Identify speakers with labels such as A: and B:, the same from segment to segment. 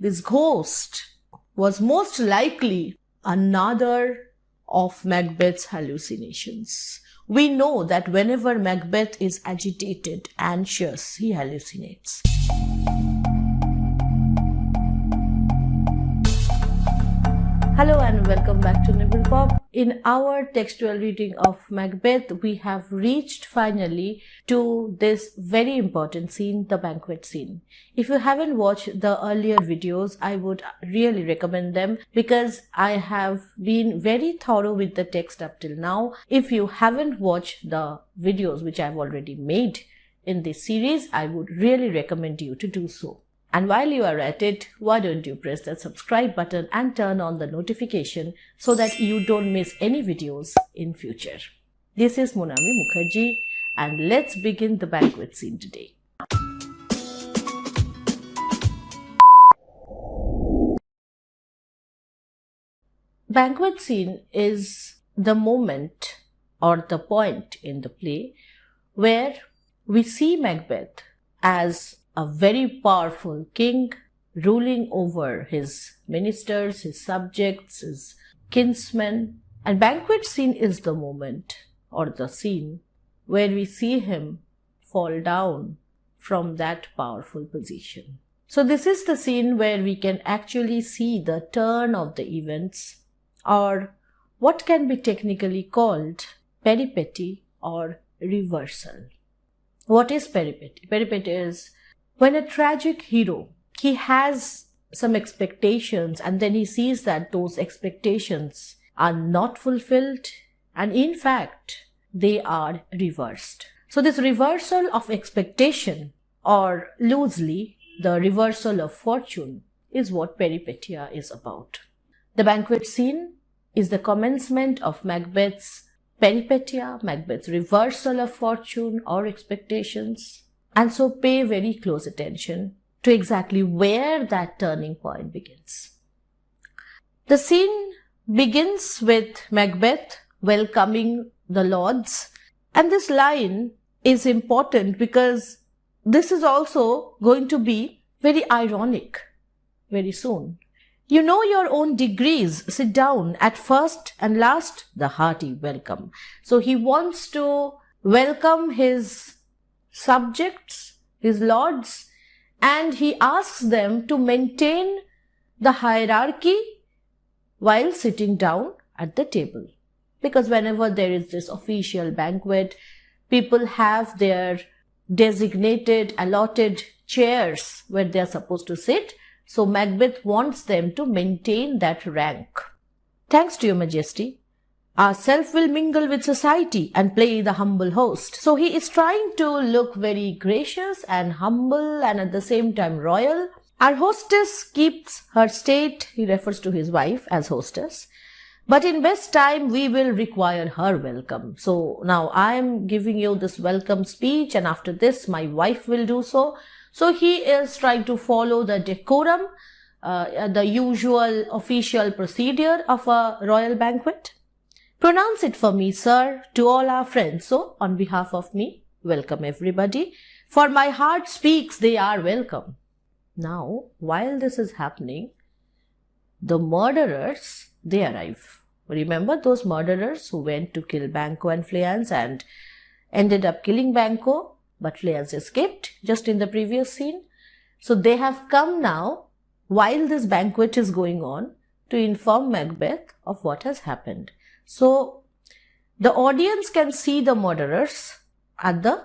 A: this ghost was most likely another of Macbeth's hallucinations. We know that whenever Macbeth is agitated, anxious, he hallucinates. Hello and welcome back to Nibblepop. In our textual reading of Macbeth, we have reached finally to this very important scene, the banquet scene. If you haven't watched the earlier videos, I would really recommend them because I have been very thorough with the text up till now. If you haven't watched the videos which I've already made in this series, I would really recommend you to do so. And while you are at it, why don't you press that subscribe button and turn on the notification so that you don't miss any videos in future. This is Monami Mukherjee and let's begin the banquet scene today. Banquet scene is the moment or the point in the play where we see Macbeth as a very powerful king ruling over his ministers, his subjects, his kinsmen. And banquet scene is the moment or the scene where we see him fall down from that powerful position. So this is the scene where we can actually see the turn of the events, or what can be technically called peripety or reversal. What is peripety? Peripety is when a tragic hero, he has some expectations and then he sees that those expectations are not fulfilled and in fact they are reversed. So this reversal of expectation, or loosely the reversal of fortune, is what peripetia is about. The banquet scene is the commencement of Macbeth's peripetia, Macbeth's reversal of fortune or expectations. And so pay very close attention to exactly where that turning point begins. The scene begins with Macbeth welcoming the lords, and this line is important because this is also going to be very ironic very soon. You know your own degrees, sit down, at first and last the hearty welcome. So he wants to welcome his subjects, his lords, and he asks them to maintain the hierarchy while sitting down at the table. Because whenever there is this official banquet, people have their designated, allotted chairs where they are supposed to sit. So Macbeth wants them to maintain that rank. Thanks to your majesty. Ourself will mingle with society and play the humble host. So he is trying to look very gracious and humble and at the same time royal. Our hostess keeps her state, he refers to his wife as hostess. But in best time we will require her welcome. So now I am giving you this welcome speech and after this my wife will do so. So he is trying to follow the decorum, the usual official procedure of a royal banquet. Pronounce it for me, sir, to all our friends. So, on behalf of me, welcome everybody. For my heart speaks, they are welcome. Now, while this is happening, the murderers, they arrive. Remember those murderers who went to kill Banquo and Fleance and ended up killing Banquo, but Fleance escaped just in the previous scene. So, they have come now, while this banquet is going on, to inform Macbeth of what has happened. So, the audience can see the murderers at the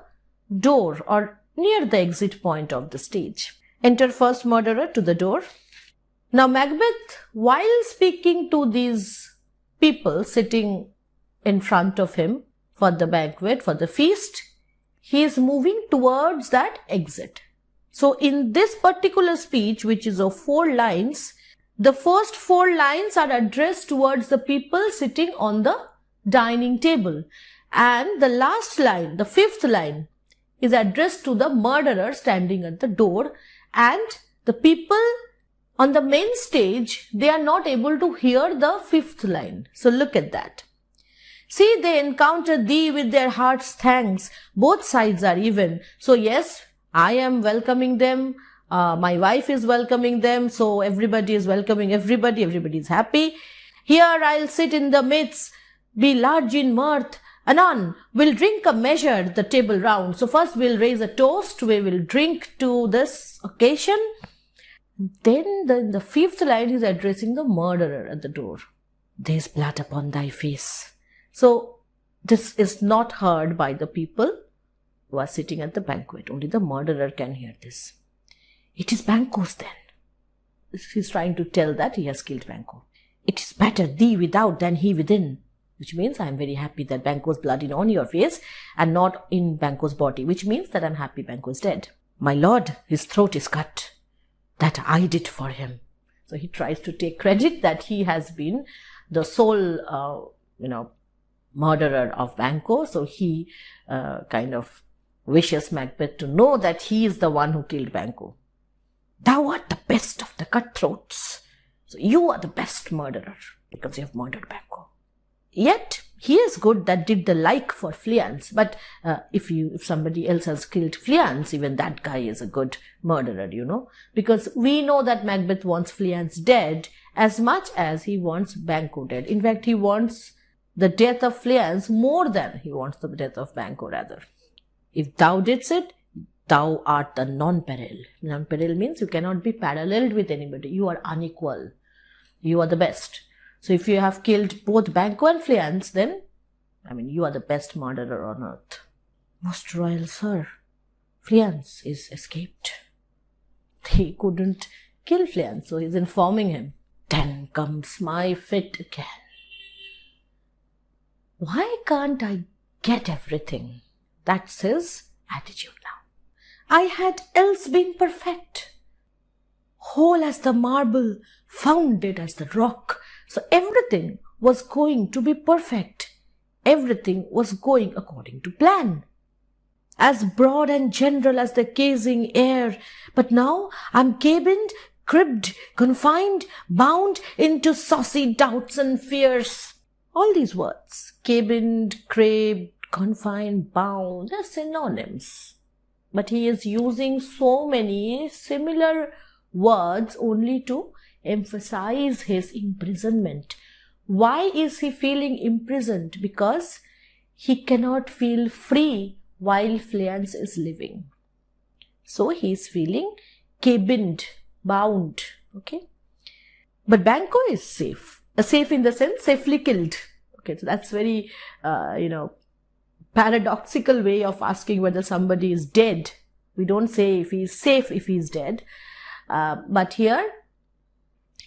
A: door or near the exit point of the stage. Enter first murderer to the door. Now, Macbeth, while speaking to these people sitting in front of him for the banquet, for the feast, he is moving towards that exit. So, in this particular speech, which is of 4 lines, the first 4 lines are addressed towards the people sitting on the dining table. And the last line, the 5th line, is addressed to the murderer standing at the door. And the people on the main stage, they are not able to hear the 5th line. So look at that. See, they encounter thee with their heart's thanks. Both sides are even. So yes, I am welcoming them My wife is welcoming them, so everybody is welcoming everybody. Everybody is happy. Here I'll sit in the midst, be large in mirth. Anon, we'll drink a measure, the table round. So first we'll raise a toast. We will drink to this occasion. Then in the fifth line, he's addressing the murderer at the door. There's blood upon thy face. So this is not heard by the people who are sitting at the banquet. Only the murderer can hear this. It is Banquo's then. He's trying to tell that he has killed Banquo. It is better thee without than he within. Which means I'm very happy that Banquo's blood is on your face and not in Banquo's body. Which means that I'm happy Banquo's dead. My lord, his throat is cut. That I did for him. So he tries to take credit that he has been the sole, murderer of Banquo. So he kind of wishes Macbeth to know that he is the one who killed Banquo. Thou art the best of the cutthroats. So you are the best murderer because you have murdered Banquo. Yet he is good that did the like for Fleance. But if somebody else has killed Fleance, even that guy is a good murderer, because we know that Macbeth wants Fleance dead as much as he wants Banquo dead. In fact, he wants the death of Fleance more than he wants the death of Banquo rather. If thou didst it, thou art the non-peril. Non-peril means you cannot be paralleled with anybody. You are unequal. You are the best. So if you have killed both Banquo and Fleance, then, you are the best murderer on earth. Most royal sir, Fleance is escaped. He couldn't kill Fleance, so he's informing him. Then comes my fit again. Why can't I get everything? That's his attitude now. I had else been perfect. Whole as the marble, founded as the rock. So everything was going to be perfect. Everything was going according to plan. As broad and general as the casing air. But now I'm cabined, cribbed, confined, bound into saucy doubts and fears. All these words, cabined, cribbed, confined, bound, they're synonyms. But he is using so many similar words only to emphasize his imprisonment. Why is he feeling imprisoned? Because he cannot feel free while Fleance is living. So he is feeling cabined, bound. Okay. But Banquo is safe. Safe in the sense safely killed. Okay, so that's very, paradoxical way of asking whether somebody is dead. We don't say if he is safe if he is dead. But here,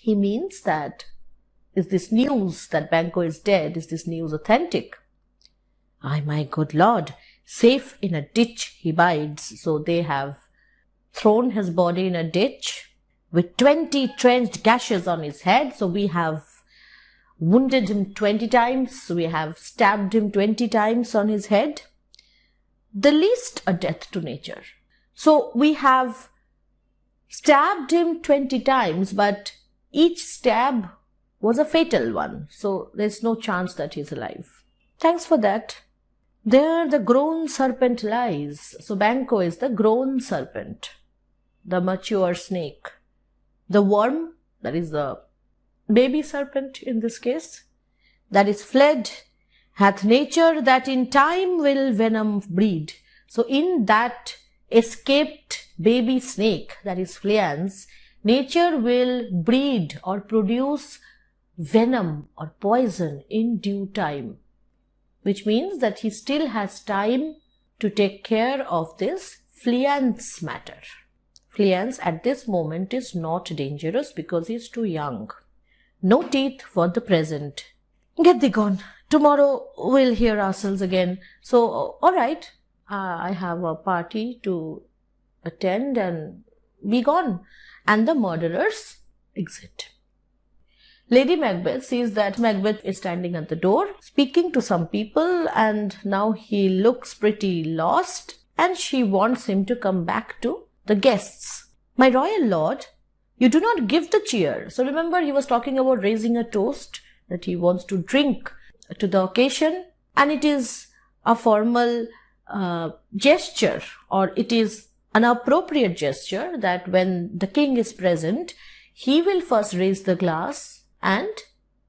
A: he means that, is this news that Banquo is dead, is this news authentic? Ay, my good lord, safe in a ditch he bides. So they have thrown his body in a ditch with 20 trenched gashes on his head. So we have wounded him 20 times. We have stabbed him 20 times on his head. The least a death to nature. So we have stabbed him 20 times, but each stab was a fatal one. So there's no chance that he's alive. Thanks for that. There the grown serpent lies. So Banquo is the grown serpent, the mature snake. The worm, that is the baby serpent in this case, that is fled, hath nature that in time will venom breed. So in that escaped baby snake, that is Fleance, nature will breed or produce venom or poison in due time, which means that he still has time to take care of this Fleance matter. Fleance at this moment is not dangerous because he is too young. No teeth for the present. Get thee gone. Tomorrow we'll hear ourselves again. So, alright, I have a party to attend and be gone. And the murderers exit. Lady Macbeth sees that Macbeth is standing at the door, speaking to some people, and now he looks pretty lost, and she wants him to come back to the guests. My royal lord, you do not give the cheer. So remember, he was talking about raising a toast, that he wants to drink to the occasion, and it is a formal gesture, or it is an appropriate gesture that when the king is present, he will first raise the glass and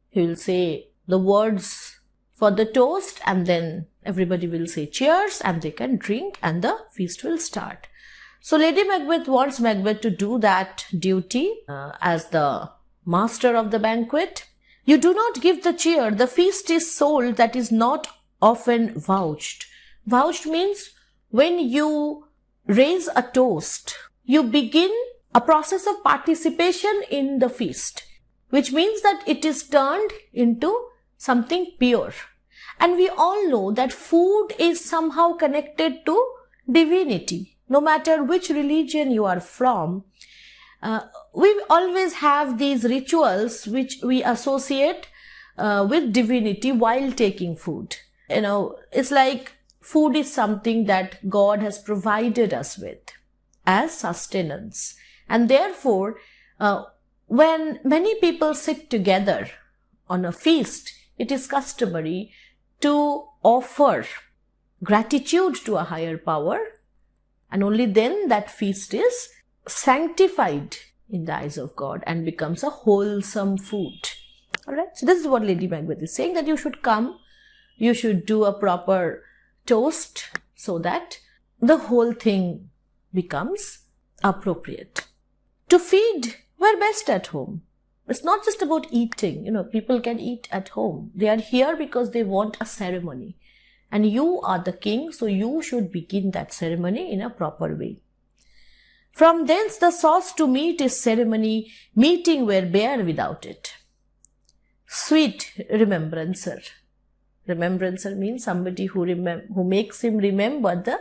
A: he will say the words for the toast, and then everybody will say cheers and they can drink and the feast will start. So Lady Macbeth wants Macbeth to do that duty as the master of the banquet. You do not give the cheer, the feast is sold that is not often vouched. Vouched means when you raise a toast, you begin a process of participation in the feast, which means that it is turned into something pure. And we all know that food is somehow connected to divinity. No matter which religion you are from, we always have these rituals which we associate with divinity while taking food. It's like food is something that God has provided us with as sustenance. And therefore, when many people sit together on a feast, it is customary to offer gratitude to a higher power, and only then that feast is sanctified in the eyes of God and becomes a wholesome food. Alright, so this is what Lady Macbeth is saying, that you should come, you should do a proper toast so that the whole thing becomes appropriate. To feed, we're best at home. It's not just about eating. People can eat at home. They are here because they want a ceremony. And you are the king, so you should begin that ceremony in a proper way. From thence the sauce to meat is ceremony, meeting were bare without it. Sweet remembrancer. Remembrancer means somebody who makes him remember the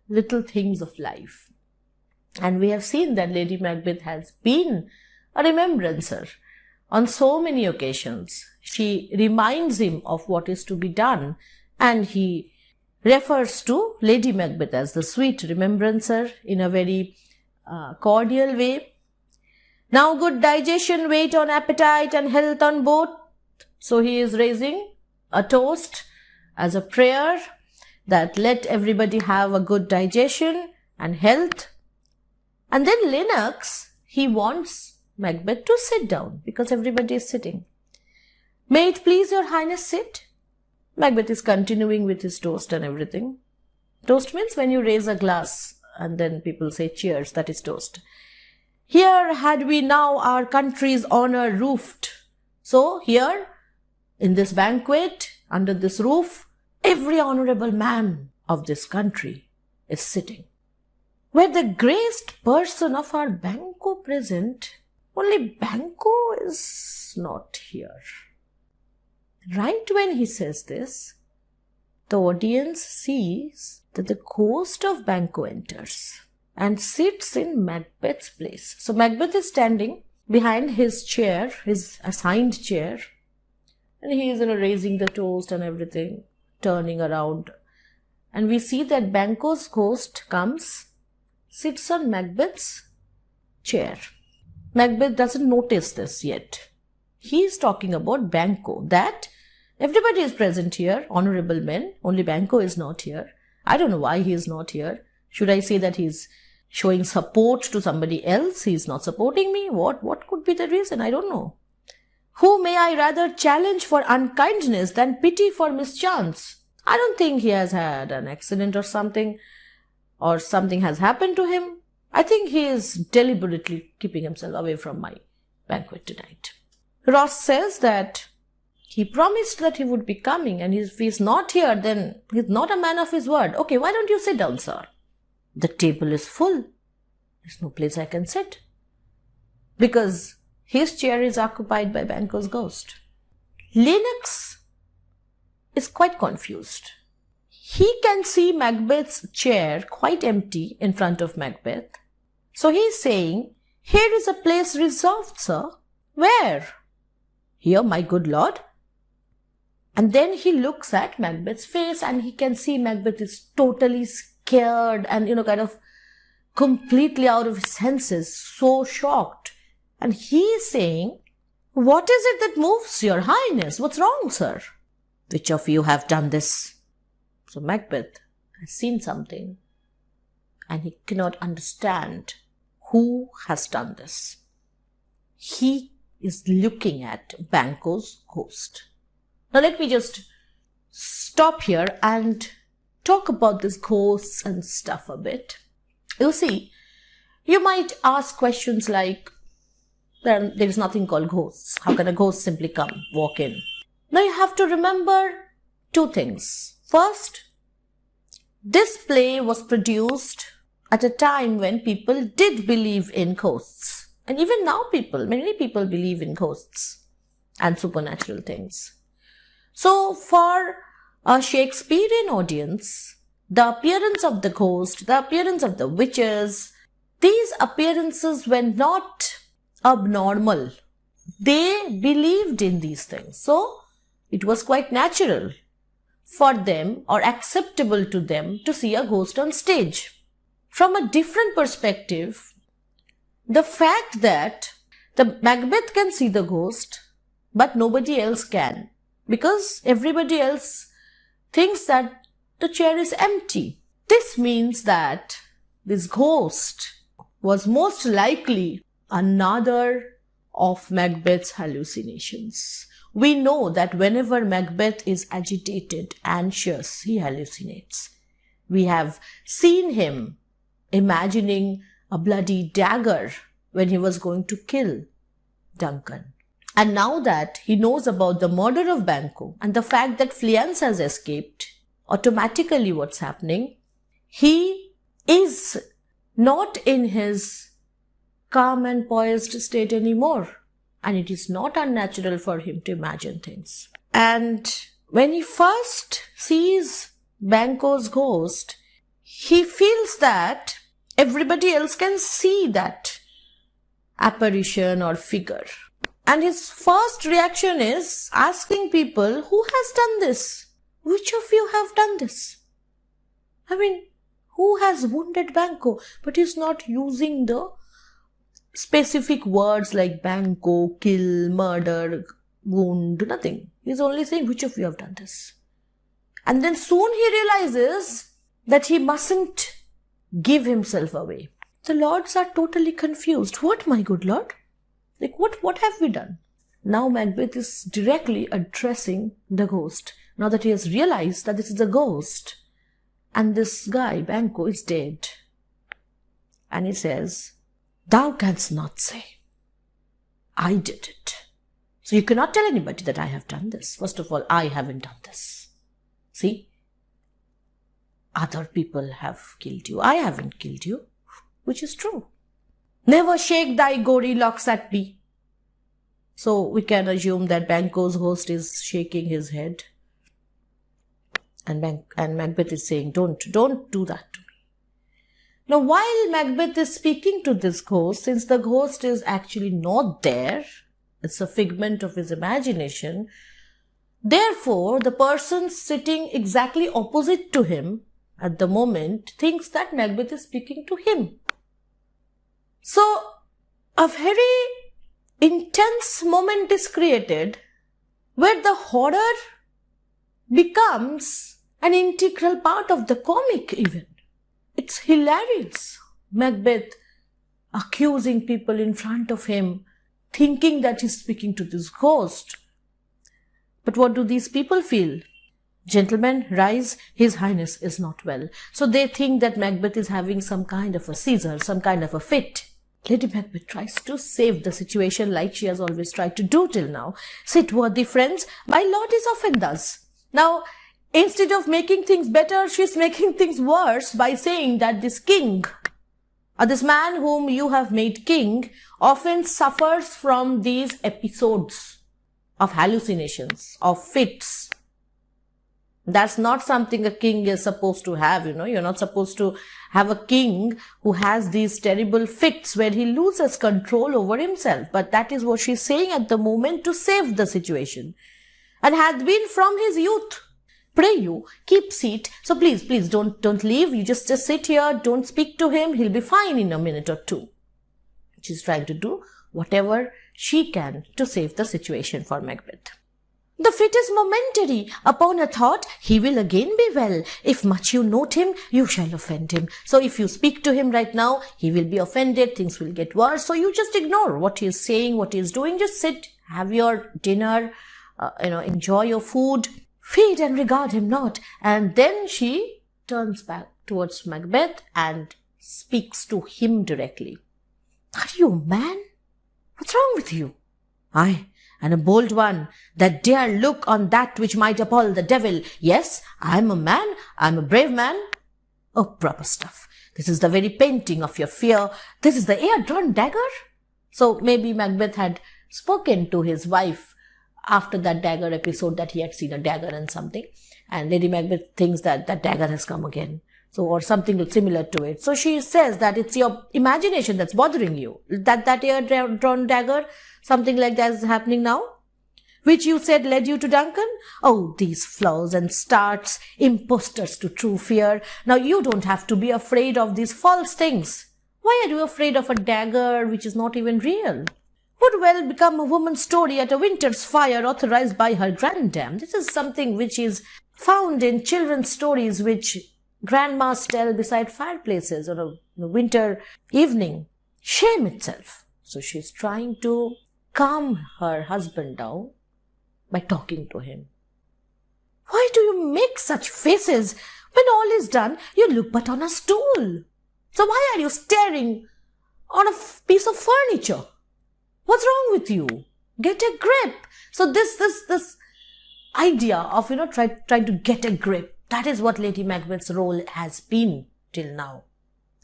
A: little things of life. And we have seen that Lady Macbeth has been a remembrancer on so many occasions. She reminds him of what is to be done, and he refers to Lady Macbeth as the sweet remembrancer in a very cordial way. Now good digestion wait on appetite and health on both. So he is raising a toast as a prayer that let everybody have a good digestion and health. And then Lennox, he wants Macbeth to sit down because everybody is sitting. May it please your highness sit? Macbeth is continuing with his toast and everything. Toast means when you raise a glass and then people say cheers, that is toast. Here had we now our country's honor roofed. So here in this banquet, under this roof, every honorable man of this country is sitting. Were the graced person of our Banquo present, only Banquo is not here. Right when he says this, the audience sees that the ghost of Banquo enters and sits in Macbeth's place. So Macbeth is standing behind his chair, his assigned chair, and he is raising the toast and everything, turning around. And we see that Banquo's ghost comes, sits on Macbeth's chair. Macbeth doesn't notice this yet. He is talking about Banquo, that everybody is present here, honorable men, only Banquo is not here. I don't know why he is not here. Should I say that he is showing support to somebody else? He is not supporting me? What could be the reason? I don't know. Who may I rather challenge for unkindness than pity for mischance? I don't think he has had an accident or something has happened to him. I think he is deliberately keeping himself away from my banquet tonight. Ross says that he promised that he would be coming, and if he's not here, then he's not a man of his word. Okay, why don't you sit down, sir? The table is full. There's no place I can sit. Because his chair is occupied by Banquo's ghost. Lennox is quite confused. He can see Macbeth's chair quite empty in front of Macbeth. So he is saying, here is a place reserved, sir. Where? Here, my good lord. And then he looks at Macbeth's face and he can see Macbeth is totally scared and, kind of completely out of his senses, so shocked. And he is saying, what is it that moves your highness? What's wrong, sir? Which of you have done this? So Macbeth has seen something. and he cannot understand who has done this. He is looking at Banquo's ghost. Now let me just stop here and talk about this ghosts and stuff a bit. You see, you might ask questions like, there is nothing called ghosts. How can a ghost simply come, walk in? Now you have to remember two things. First, this play was produced at a time when people did believe in ghosts. And even now many people believe in ghosts and supernatural things. So for a Shakespearean audience, the appearance of the ghost, the appearance of the witches, these appearances were not abnormal. They believed in these things. So it was quite natural for them or acceptable to them to see a ghost on stage. From a different perspective, the fact that the Macbeth can see the ghost, but nobody else can, because everybody else thinks that the chair is empty. This means that this ghost was most likely another of Macbeth's hallucinations. We know that whenever Macbeth is agitated, anxious, he hallucinates. We have seen him imagining a bloody dagger when he was going to kill Duncan. And now that he knows about the murder of Banquo and the fact that Fleance has escaped, automatically what's happening, he is not in his calm and poised state anymore. And it is not unnatural for him to imagine things. And when he first sees Banquo's ghost, he feels that everybody else can see that apparition or figure. And his first reaction is asking people, who has done this? Which of you have done this? I mean, who has wounded Banquo? But he's not using the specific words like Banquo, kill, murder, wound, nothing. He's only saying, which of you have done this? And then soon he realizes that he mustn't give himself away. The lords are totally confused. What, my good lord? Like, what have we done? Now Macbeth is directly addressing the ghost. Now that he has realized that this is a ghost and this guy, Banquo, is dead. And he says, thou canst not say, I did it. So you cannot tell anybody that I have done this. First of all, I haven't done this. See? Other people have killed you. I haven't killed you, which is true. Never shake thy gory locks at me. So we can assume that Banquo's ghost is shaking his head. And Macbeth is saying, don't do that to me. Now, while Macbeth is speaking to this ghost, since the ghost is actually not there, it's a figment of his imagination, therefore, the person sitting exactly opposite to him at the moment thinks that Macbeth is speaking to him. So, a very intense moment is created where the horror becomes an integral part of the comic even. It's hilarious. Macbeth accusing people in front of him, thinking that he's speaking to this ghost. But what do these people feel? Gentlemen, rise, His Highness is not well. So they think that Macbeth is having some kind of a seizure, some kind of a fit. Lady Macbeth tries to save the situation like she has always tried to do till now. Sit, worthy friends, my lord is often thus. Now, instead of making things better, she's making things worse by saying that this king, or this man whom you have made king, often suffers from these episodes of hallucinations, of fits. That's not something a king is supposed to have, You're not supposed to have a king who has these terrible fits where he loses control over himself. But that is what she's saying at the moment to save the situation. And hath been from his youth. Pray you, keep seat. So please, don't leave. You just sit here. Don't speak to him. He'll be fine in a minute or two. She's trying to do whatever she can to save the situation for Macbeth. The fit is momentary. Upon a thought, he will again be well. If much you note him, you shall offend him. So if you speak to him right now, he will be offended, things will get worse. So you just ignore what he is saying, what he is doing. Just sit, have your dinner, enjoy your food, feed and regard him not. And then she turns back towards Macbeth and speaks to him directly. Are you a man? What's wrong with you? Aye, and a bold one, that dare look on that which might appall the devil. Yes, I am a man, I am a brave man. Oh, proper stuff. This is the very painting of your fear. This is the air-drawn dagger. So maybe Macbeth had spoken to his wife after that dagger episode, that he had seen a dagger and something. And Lady Macbeth thinks that that dagger has come again. So, or something similar to it. So she says that it's your imagination that's bothering you. That air-drawn dagger, something like that is happening now, which you said led you to Duncan. Oh, these flaws and starts, imposters to true fear. Now you don't have to be afraid of these false things. Why are you afraid of a dagger which is not even real? Would well become a woman's story at a winter's fire authorized by her grandam. This is something which is found in children's stories which grandmas tell beside fireplaces on a winter evening. Shame itself. So she's trying to calm her husband down by talking to him. Why do you make such faces? When all is done, you look but on a stool. So why are you staring on a piece of furniture? What's wrong with you? Get a grip. So this idea of, trying to get a grip, that is what Lady Macbeth's role has been till now.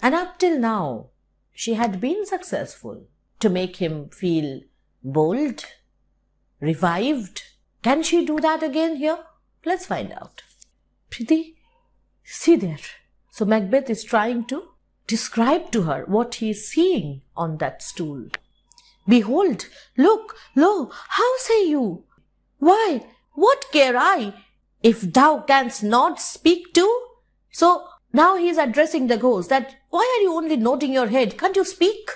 A: And up till now, she had been successful to make him feel bold, revived. Can she do that again here? Let's find out. Prithee, see there. So Macbeth is trying to describe to her what he is seeing on that stool. Behold, look, lo, how say you? Why, what care I, if thou canst not speak too? So now he is addressing the ghost, that why are you only nodding your head? Can't you speak?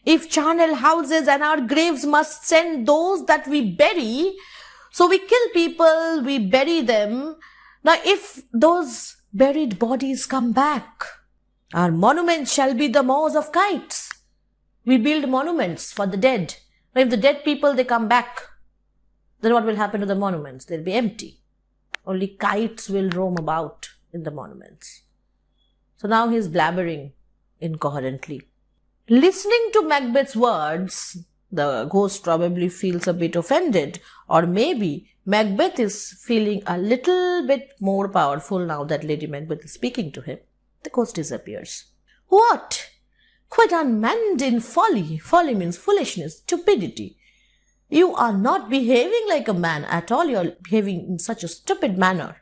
A: If charnel houses and our graves must send those that we bury, so we kill people, we bury them. Now if those buried bodies come back, our monuments shall be the maws of kites. We build monuments for the dead. Now if the dead people, they come back, then what will happen to the monuments? They'll be empty. Only kites will roam about in the monuments. So now he's blabbering incoherently. Listening to Macbeth's words, the ghost probably feels a bit offended, or maybe Macbeth is feeling a little bit more powerful now that Lady Macbeth is speaking to him. The ghost disappears. What? Quite unmanned in folly. Folly means foolishness, stupidity. You are not behaving like a man at all. You are behaving in such a stupid manner.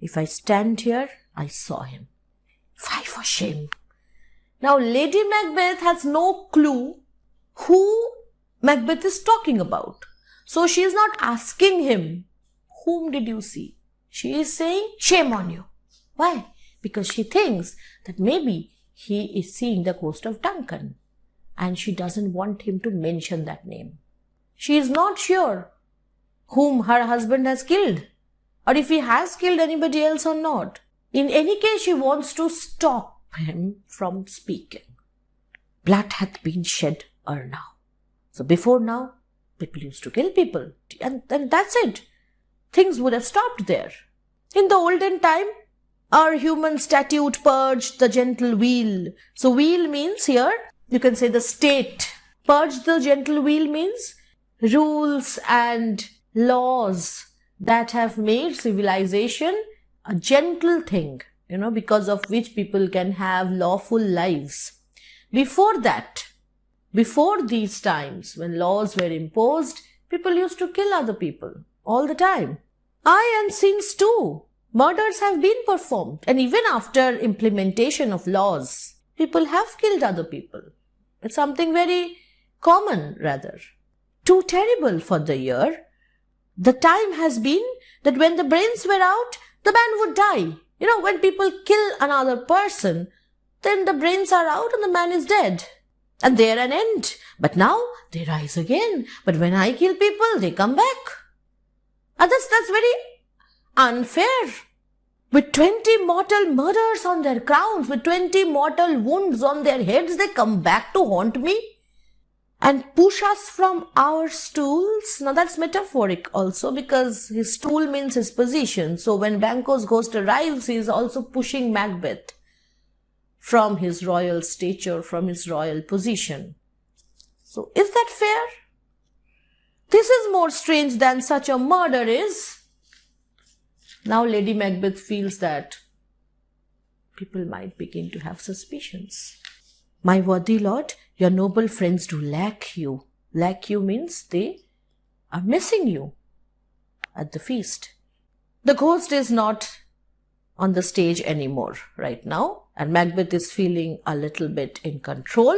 A: If I stand here, I saw him. Fie for shame. Now Lady Macbeth has no clue who Macbeth is talking about. So she is not asking him, whom did you see? She is saying, shame on you. Why? Because she thinks that maybe he is seeing the ghost of Duncan, and she doesn't want him to mention that name. She is not sure whom her husband has killed, or if he has killed anybody else or not. In any case, she wants to stop him from speaking. Blood hath been shed ere now. So before now, people used to kill people, and that's it. Things would have stopped there. In the olden time, our human statute purged the gentle wheel. So wheel means here, you can say the state. Purge the gentle wheel means rules and laws that have made civilization a gentle thing, because of which people can have lawful lives. Before that, before these times when laws were imposed, people used to kill other people all the time. Aye, and sins too. Murders have been performed, and even after implementation of laws, people have killed other people. It's something very common, rather. Too terrible for the year. The time has been that when the brains were out, the man would die. When people kill another person, then the brains are out and the man is dead. And there an end. But now they rise again. But when I kill people, they come back. That's very unfair. With 20 mortal murders on their crowns, with 20 mortal wounds on their heads, they come back to haunt me and push us from our stools. Now that's metaphoric also, because his stool means his position. So when Banquo's ghost arrives, he is also pushing Macbeth from his royal stature, from his royal position. So is that fair? This is more strange than such a murder is. Now Lady Macbeth feels that people might begin to have suspicions. My worthy lord, your noble friends do lack you. Lack you means they are missing you at the feast. The ghost is not on the stage anymore right now, and Macbeth is feeling a little bit in control.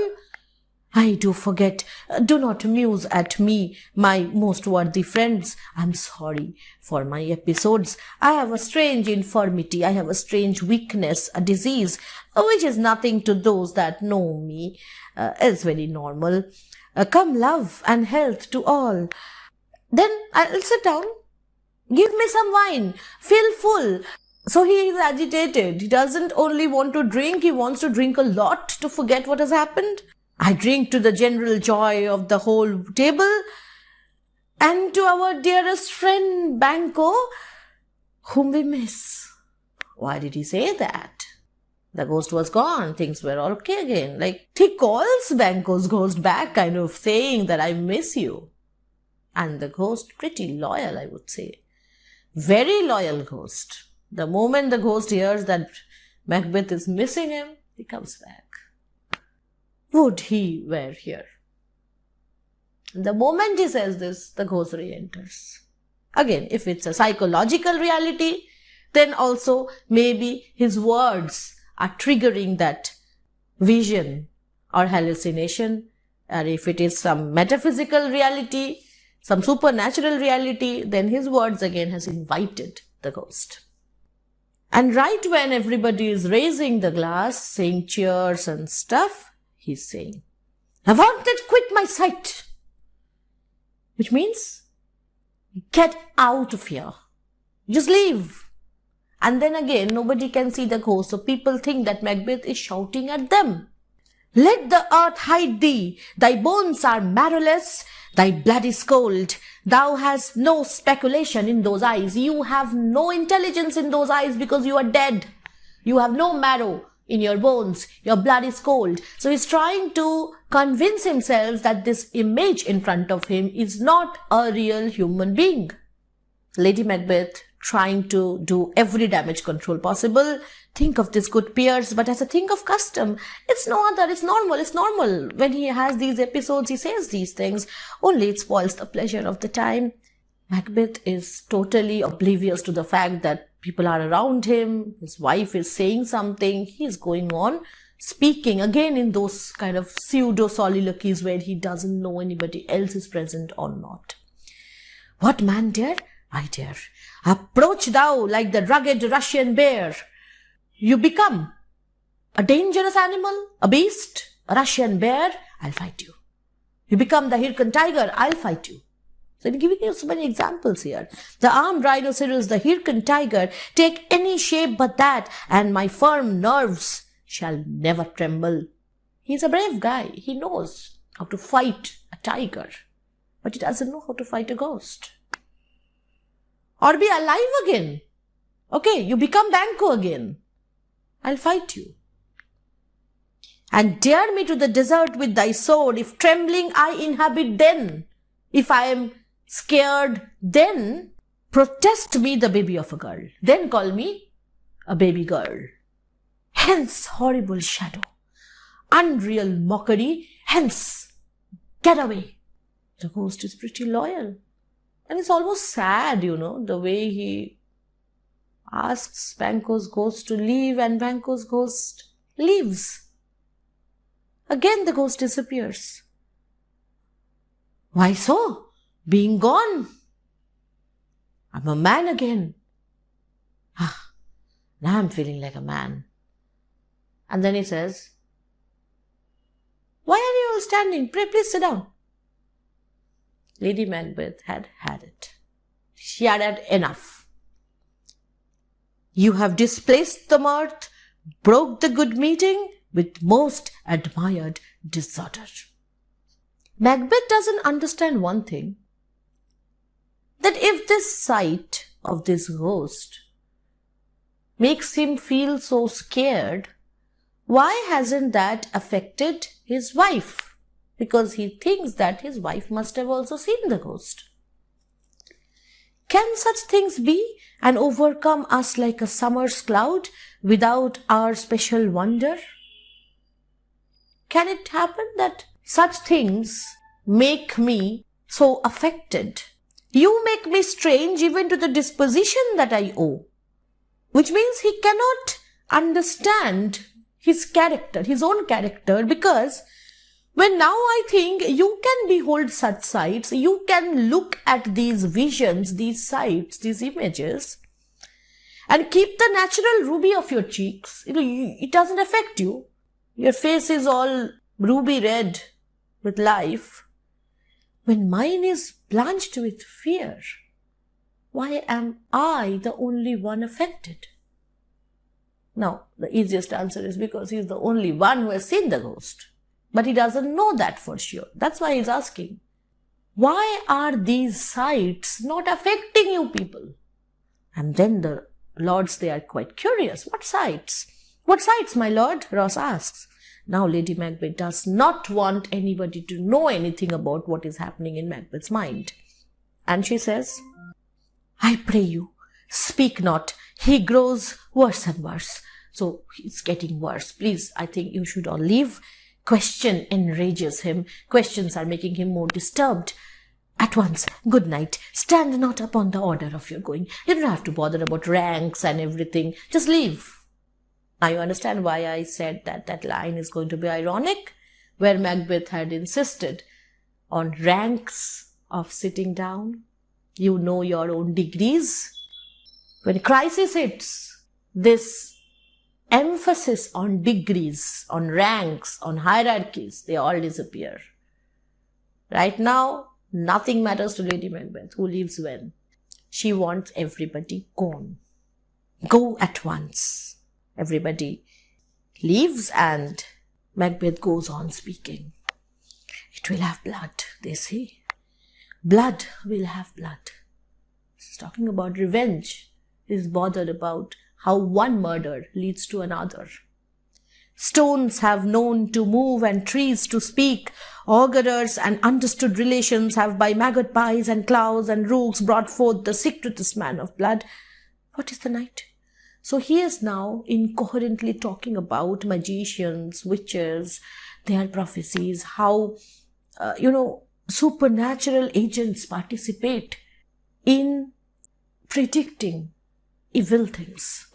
A: I do forget. Do not muse at me, my most worthy friends. I'm sorry for my episodes. I have a strange infirmity. I have a strange weakness, a disease, which is nothing to those that know me. It's very normal. Come love and health to all. Then I'll sit down. Give me some wine. Feel full. So he is agitated. He doesn't only want to drink, he wants to drink a lot to forget what has happened. I drink to the general joy of the whole table and to our dearest friend Banquo, whom we miss. Why did he say that? The ghost was gone. Things were all okay again. Like, he calls Banquo's ghost back, kind of saying that I miss you. And the ghost, pretty loyal, I would say. Very loyal ghost. The moment the ghost hears that Macbeth is missing him, he comes back. Would he were here? The moment he says this, the ghost re-enters. Again, if it's a psychological reality, then also maybe his words are triggering that vision or hallucination. And if it is some metaphysical reality, some supernatural reality, then his words again has invited the ghost. And right when everybody is raising the glass, saying cheers and stuff, he's saying, "Avaunt and quit my sight," which means get out of here. Just leave. And then again, nobody can see the ghost, so people think that Macbeth is shouting at them. "Let the earth hide thee. Thy bones are marrowless. Thy blood is cold. Thou hast no speculation in those eyes. You have no intelligence in those eyes because you are dead. You have no marrow in your bones. Your blood is cold." So he's trying to convince himself that this image in front of him is not a real human being. Lady Macbeth trying to do every damage control possible. Think of this good peers, but as a thing of custom. It's no other, it's normal. When he has these episodes, he says these things. Only it spoils the pleasure of the time. Macbeth is totally oblivious to the fact that people are around him. His wife is saying something. He is going on speaking again in those kind of pseudo soliloquies where he doesn't know anybody else is present or not. "What man dare? I dare. Approach thou like the rugged Russian bear. You become a dangerous animal, a beast, a Russian bear, I'll fight you. You become the Hircan tiger, I'll fight you." So I'm giving you so many examples here. The armed rhinoceros, the Hircan tiger, take any shape but that, and my firm nerves shall never tremble. He's a brave guy. He knows how to fight a tiger, but he doesn't know how to fight a ghost. Or be alive again. Okay, you become Banquo again. I'll fight you. "And dare me to the desert with thy sword, if trembling I inhabit then. If I am scared then, protest me the baby of a girl. Then call me a baby girl. Hence horrible shadow, unreal mockery, hence, get away." The ghost is pretty loyal. And it's almost sad, the way he asks Banquo's ghost to leave and Banquo's ghost leaves. Again the ghost disappears. Why so? Being gone. I'm a man again. Now I'm feeling like a man. And then he says, "Why are you all standing? Pray, please sit down." Lady Macbeth had had it. She had had enough. You have displaced the mirth, broke the good meeting with most admired disorder. Macbeth doesn't understand one thing, that if this sight of this ghost makes him feel so scared, why hasn't that affected his wife? Because he thinks that his wife must have also seen the ghost. Can such things be and overcome us like a summer's cloud without our special wonder? Can it happen that such things make me so affected? You make me strange even to the disposition that I owe. Which means he cannot understand his character, his own character, because when now I think you can behold such sights, you can look at these visions, these sights, these images, and keep the natural ruby of your cheeks. It doesn't affect you. Your face is all ruby red with life. When mine is blanched with fear, why am I the only one affected? Now, the easiest answer is because he is the only one who has seen the ghost. But he doesn't know that for sure. That's why he's asking, why are these sights not affecting you people? And then the lords, they are quite curious. What sights? What sights, my lord? Ross asks. Now Lady Macbeth does not want anybody to know anything about what is happening in Macbeth's mind. And she says, I pray you, speak not. He grows worse and worse. So he's getting worse. Please, I think you should all leave. Question enrages him. Questions are making him more disturbed. At once, good night. Stand not upon the order of your going. You don't have to bother about ranks and everything. Just leave. Now you understand why I said that that line is going to be ironic, where Macbeth had insisted on ranks of sitting down. You know your own degrees. When crisis hits, this emphasis on degrees, on ranks, on hierarchies, they all disappear. Right now, nothing matters to Lady Macbeth, who leaves when. She wants everybody gone. Go at once. Everybody leaves and Macbeth goes on speaking. It will have blood, they say. Blood will have blood. He's talking about revenge. He's bothered about how one murder leads to another. Stones have known to move and trees to speak. Augurers and understood relations have by maggot pies and clouds and rooks brought forth the secretest man of blood. What is the night? So he is now incoherently talking about magicians, witches, their prophecies, how, supernatural agents participate in predicting evil things.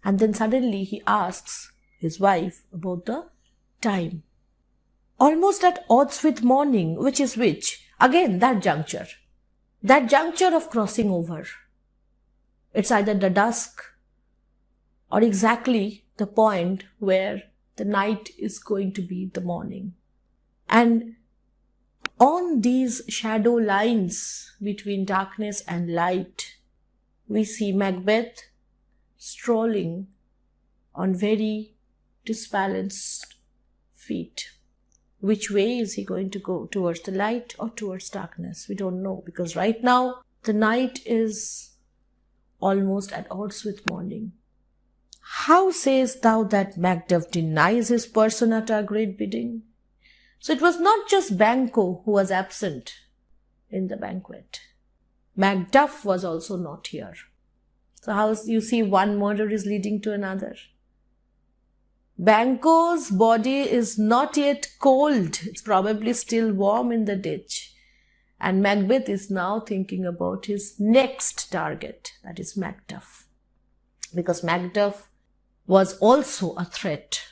A: And then suddenly he asks his wife about the time. Almost at odds with morning, which is which? Again, that juncture of crossing over. It's either the dusk or exactly the point where the night is going to be the morning. And on these shadow lines between darkness and light, we see Macbeth strolling on very disbalanced feet. Which way is he going to go? Towards the light or towards darkness? We don't know, because right now the night is almost at odds with morning. How sayest thou that Macduff denies his person at our great bidding? So it was not just Banquo who was absent in the banquet. Macduff was also not here. So how you see one murder is leading to another. Banquo's body is not yet cold. It's probably still warm in the ditch. And Macbeth is now thinking about his next target, that is Macduff. Because Macduff was also a threat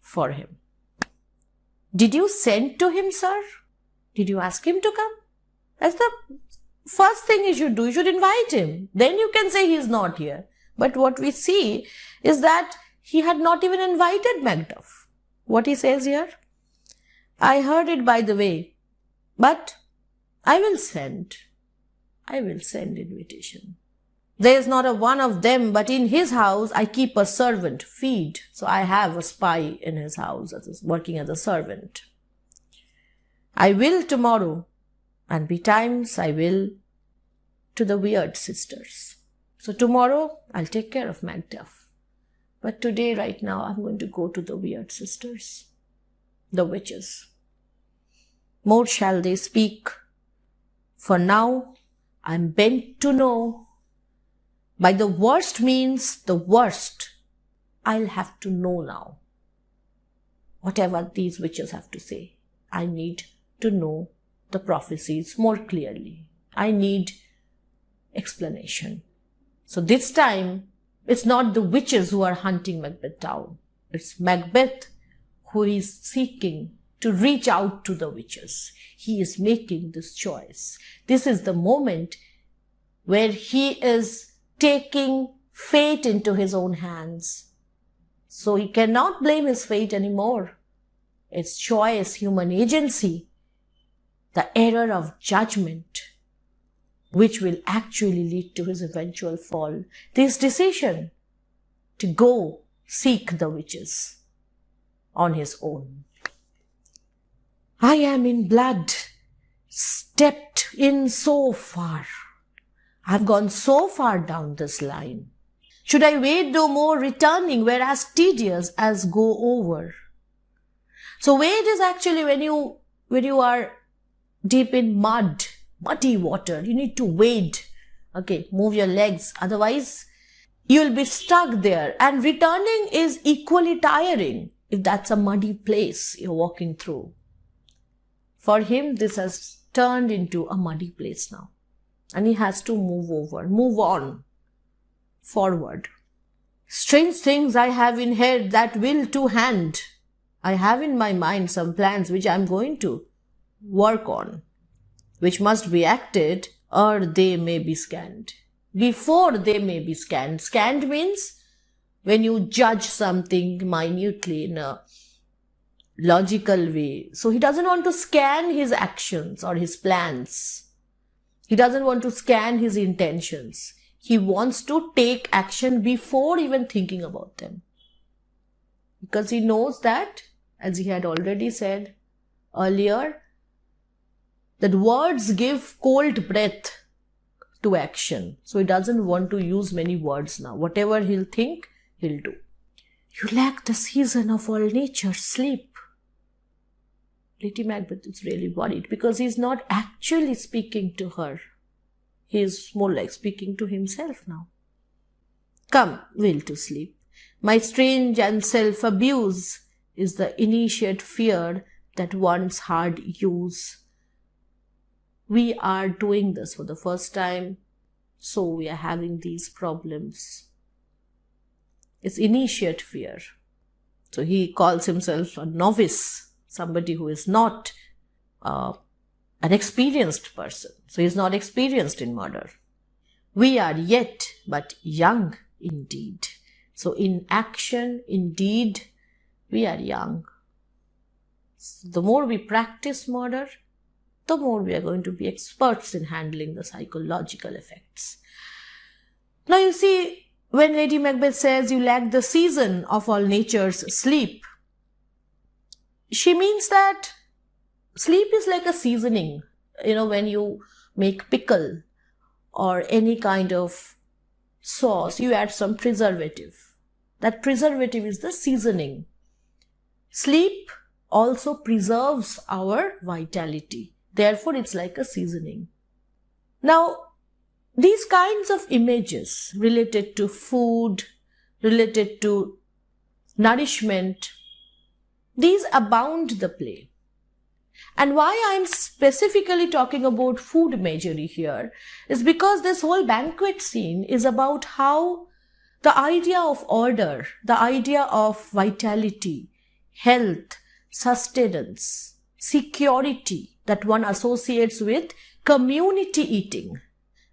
A: for him. Did you send to him, sir? Did you ask him to come? That's the first thing you should do. You should invite him. Then you can say he's not here. But what we see is that he had not even invited Macduff. What he says here? I heard it by the way, but I will send. I will send invitation. There is not a one of them, but in his house I keep a servant, feed. So I have a spy in his house working as a servant. I will tomorrow, and betimes I will to the weird sisters. So tomorrow I'll take care of Macduff. But today, right now, I'm going to go to the weird sisters, the witches. More shall they speak. For now, I'm bent to know. By the worst means, the worst, I'll have to know now. Whatever these witches have to say, I need to know the prophecies more clearly. I need explanation. So this time, it's not the witches who are hunting Macbeth down. It's Macbeth who is seeking to reach out to the witches. He is making this choice. This is the moment where he is taking fate into his own hands. So he cannot blame his fate anymore. It's choice, human agency, the error of judgment, which will actually lead to his eventual fall. This decision to go seek the witches on his own. I am in blood, stepped in so far. I've gone so far down this line. Should I wait no more, returning, whereas tedious as go over? So wait is actually when you are deep in mud, muddy water. You need to wade. Okay, move your legs. Otherwise, you'll be stuck there. And returning is equally tiring if that's a muddy place you're walking through. For him, this has turned into a muddy place now. And he has to move on, forward. Strange things I have in head that will to hand. I have in my mind some plans which I'm going to work on, which must be acted or they may be scanned. Before they may be scanned. Scanned means when you judge something minutely in a logical way. So he doesn't want to scan his actions or his plans. He doesn't want to scan his intentions. He wants to take action before even thinking about them. Because he knows that, as he had already said earlier, that words give cold breath to action. So he doesn't want to use many words now. Whatever he'll think, he'll do. You lack the season of all nature, sleep. Lady Macbeth is really worried because he's not actually speaking to her. He is more like speaking to himself now. Come, will to sleep. My strange and self-abuse is the initiate fear that wants hard use. We are doing this for the first time, so we are having these problems. It's initiate fear. So he calls himself a novice, somebody who is not an experienced person. So he's not experienced in murder. We are yet but young indeed. So in action, indeed, we are young. So the more we practice murder, the more we are going to be experts in handling the psychological effects. Now you see, when Lady Macbeth says you lack the season of all nature's sleep, she means that sleep is like a seasoning. You know, when you make pickle or any kind of sauce, you add some preservative. That preservative is the seasoning. Sleep also preserves our vitality. Therefore, it's like a seasoning. Now, these kinds of images related to food, related to nourishment, these abound the play. And why I'm specifically talking about food imagery here is because this whole banquet scene is about how the idea of order, the idea of vitality, health, sustenance, security that one associates with community eating.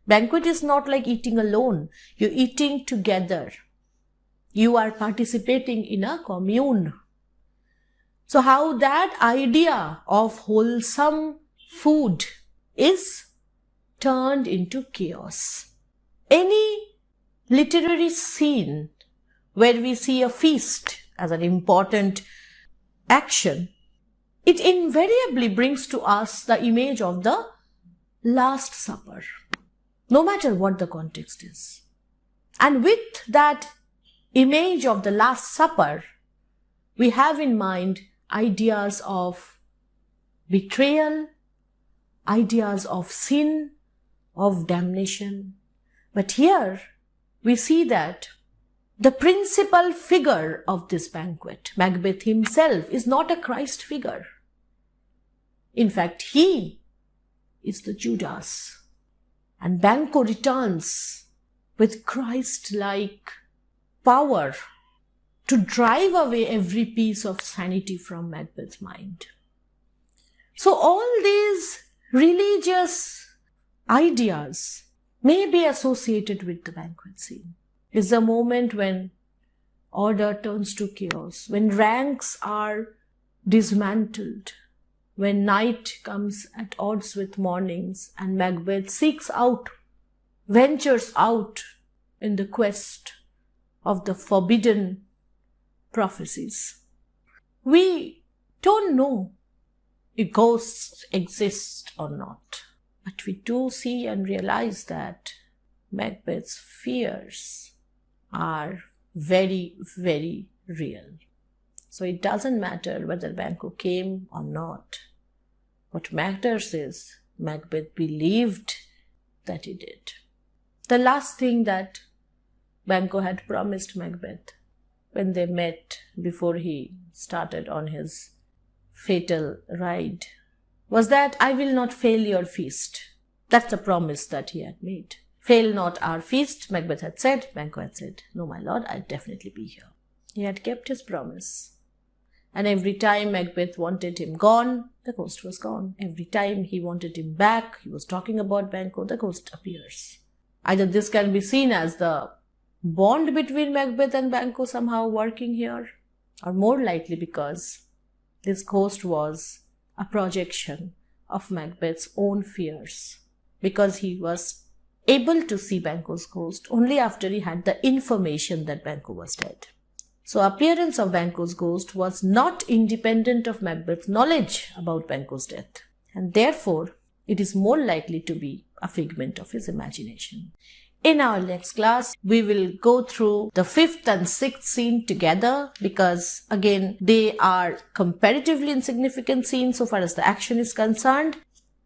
A: Banquet is not like eating alone. You're eating together. You are participating in a commune. So how that idea of wholesome food is turned into chaos. Any literary scene where we see a feast as an important action, it invariably brings to us the image of the Last Supper, no matter what the context is. And with that image of the Last Supper, we have in mind ideas of betrayal, ideas of sin, of damnation. But here we see that the principal figure of this banquet, Macbeth himself, is not a Christ figure. In fact, he is the Judas. And Banquo returns with Christ-like power to drive away every piece of sanity from Macbeth's mind. So all these religious ideas may be associated with the banquet scene. It's the moment when order turns to chaos, when ranks are dismantled, when night comes at odds with mornings and Macbeth ventures out in the quest of the forbidden prophecies. We don't know if ghosts exist or not, but we do see and realize that Macbeth's fears are very, very real. So it doesn't matter whether Banquo came or not. What matters is Macbeth believed that he did. The last thing that Banquo had promised Macbeth when they met before he started on his fatal ride was that I will not fail your feast. That's the promise that he had made. Fail not our feast, Macbeth had said. Banquo had said, no, my lord, I'll definitely be here. He had kept his promise. And every time Macbeth wanted him gone, the ghost was gone. Every time he wanted him back, he was talking about Banquo, the ghost appears. Either this can be seen as the bond between Macbeth and Banquo somehow working here, or more likely because this ghost was a projection of Macbeth's own fears, because he was able to see Banquo's ghost only after he had the information that Banquo was dead. So appearance of Banquo's ghost was not independent of Macbeth's knowledge about Banquo's death, and therefore it is more likely to be a figment of his imagination. In our next class, we will go through the 5th and 6th scene together because, again, they are comparatively insignificant scenes so far as the action is concerned.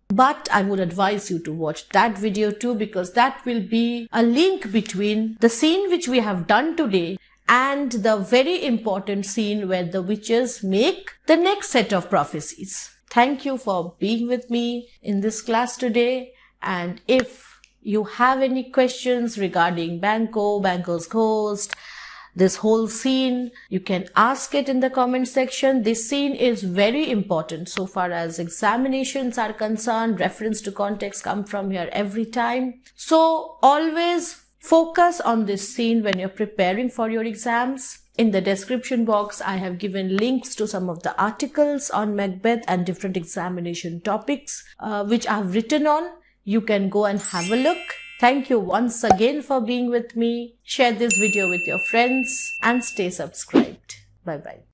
A: But I would advise you to watch that video too, because that will be a link between the scene which we have done today and the very important scene where the witches make the next set of prophecies. Thank you for being with me in this class today. And if you have any questions regarding Banquo, Banquo's ghost, this whole scene, you can ask it in the comment section. This scene is very important so far as examinations are concerned. Reference to context come from here every time. So always focus on this scene when you're preparing for your exams. In the description box, I have given links to some of the articles on Macbeth and different examination topics which I have written on. You can go and have a look. Thank you once again for being with me. Share this video with your friends and stay subscribed. Bye-bye.